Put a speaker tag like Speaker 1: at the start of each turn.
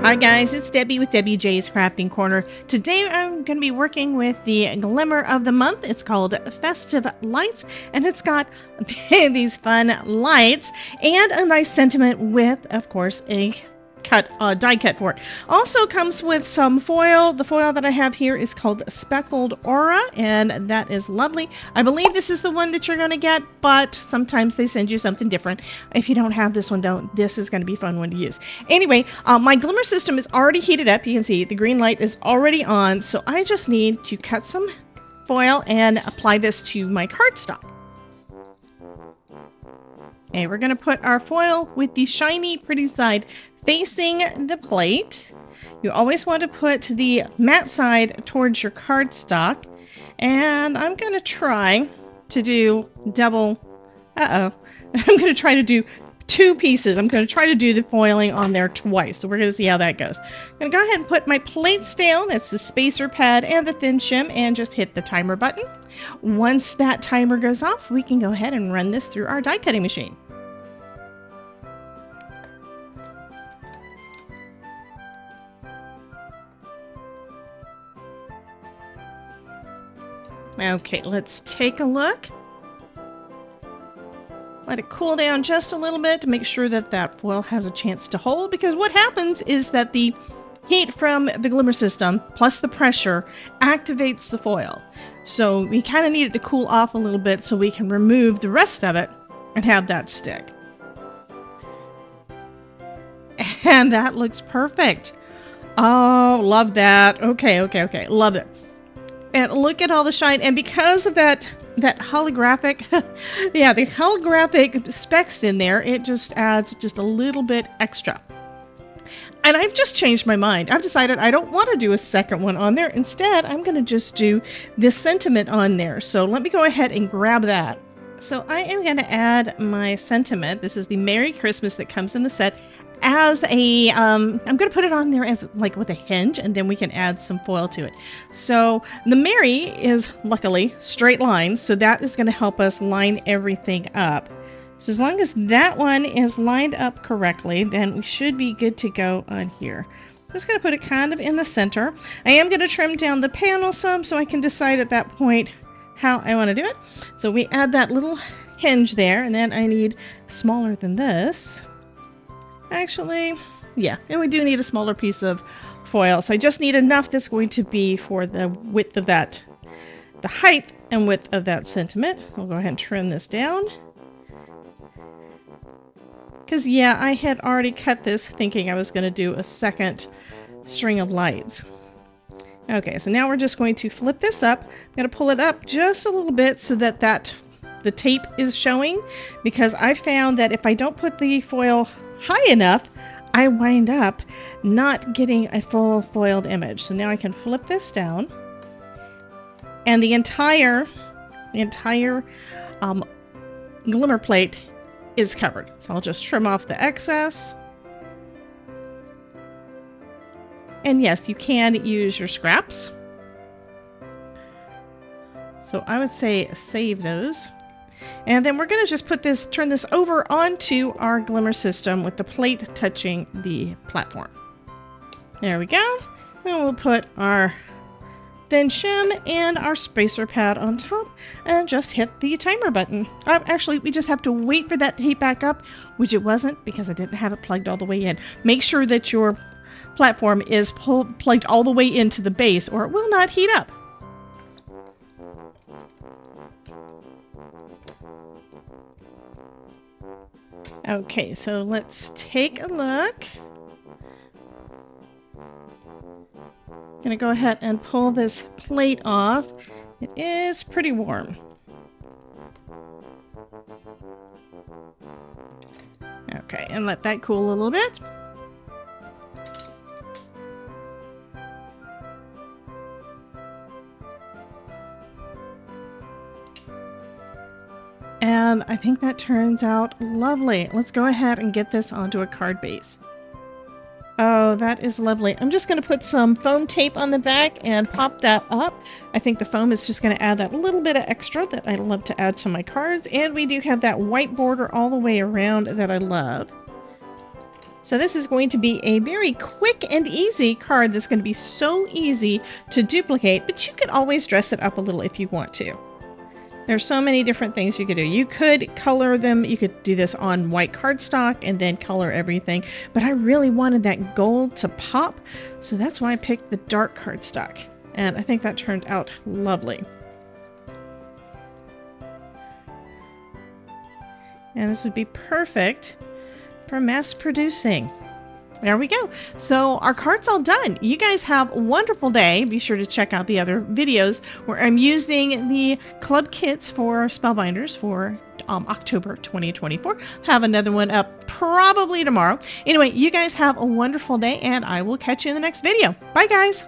Speaker 1: Hi guys, it's Debbie with Debbie J's Crafting Corner. Today I'm going to be working with the Glimmer of the month. It's called Festive Lights, and it's got these fun lights and a nice sentiment with, of course, a die cut for it. Also comes with some foil. The foil that I have here is called Speckled Aura, and that is lovely. I believe this is the one that you're going to get, but sometimes they send you something different. If you don't have this one, this is going to be a fun one to use. Anyway, my Glimmer system is already heated up. You can see the green light is already on, so I just need to cut some foil and apply this to my cardstock. Okay, we're going to put our foil with the shiny, pretty side facing the plate. You always want to put the matte side towards your cardstock. And I'm going to try to do double... I'm going to try to do two pieces. I'm going to try to do the foiling on there twice. So we're going to see how that goes. I'm going to go ahead and put my plates down. That's the spacer pad and the thin shim, and just hit the timer button. Once that timer goes off, we can go ahead and run this through our die cutting machine. Okay, let's take a look. Let it cool down just a little bit to make sure that that foil has a chance to hold, because what happens is that the heat from the Glimmer system plus the pressure activates the foil. So we kind of need it to cool off a little bit so we can remove the rest of it and have that stick. And that looks perfect. Oh, love that. Okay. Love it. And look at all the shine, and because of that holographic, yeah, the holographic specks in there, it just adds just a little bit extra. And I've just changed my mind. I've decided I don't want to do a second one on there. Instead, I'm going to just do this sentiment on there. So let me go ahead and grab that. So I am going to add my sentiment. This is the Merry Christmas that comes in the set as a, I'm going to put it on there as like with a hinge, and then we can add some foil to it. So the Merry is luckily straight lines, so that is going to help us line everything up. So as long as that one is lined up correctly, then we should be good to go on here. I'm just going to put it kind of in the center. I am going to trim down the panel some so I can decide at that point how I want to do it. So we add that little hinge there, and then I need smaller than this. Actually, yeah, and we do need a smaller piece of foil. So I just need enough that's going to be for the width of that, the height and width of that sentiment. I'll go ahead and trim this down. Because, yeah, I had already cut this thinking I was going to do a second string of lights. Okay, so now we're just going to flip this up. I'm going to pull it up just a little bit so that the tape is showing, because I found that if I don't put the foil high enough, I wind up not getting a full foiled image. So now I can flip this down, and the entire Glimmer plate is covered. So I'll just trim off the excess. And yes, you can use your scraps. So I would say save those. And then we're going to just turn this over onto our Glimmer system with the plate touching the platform. There we go. And we'll put our thin shim and our spacer pad on top and just hit the timer button. Actually, we just have to wait for that to heat back up, which it wasn't because I didn't have it plugged all the way in. Make sure that your platform is plugged all the way into the base, or it will not heat up. Okay, so let's take a look. I'm gonna go ahead and pull this plate off. It is pretty warm. Okay, and let that cool a little bit. And I think that turns out lovely. Let's go ahead and get this onto a card base. Oh, that is lovely. I'm just going to put some foam tape on the back and pop that up. I think the foam is just going to add that little bit of extra that I love to add to my cards. And we do have that white border all the way around that I love. So this is going to be a very quick and easy card that's going to be so easy to duplicate, but you could always dress it up a little if you want to. There's so many different things you could do. You could color them. You could do this on white cardstock and then color everything. But I really wanted that gold to pop, so that's why I picked the dark cardstock. And I think that turned out lovely. And this would be perfect for mass producing. There we go. So our card's all done. You guys have a wonderful day. Be sure to check out the other videos where I'm using the club kits for Spellbinders for October 2024. Have another one up probably tomorrow. Anyway, you guys have a wonderful day, and I will catch you in the next video. Bye, guys.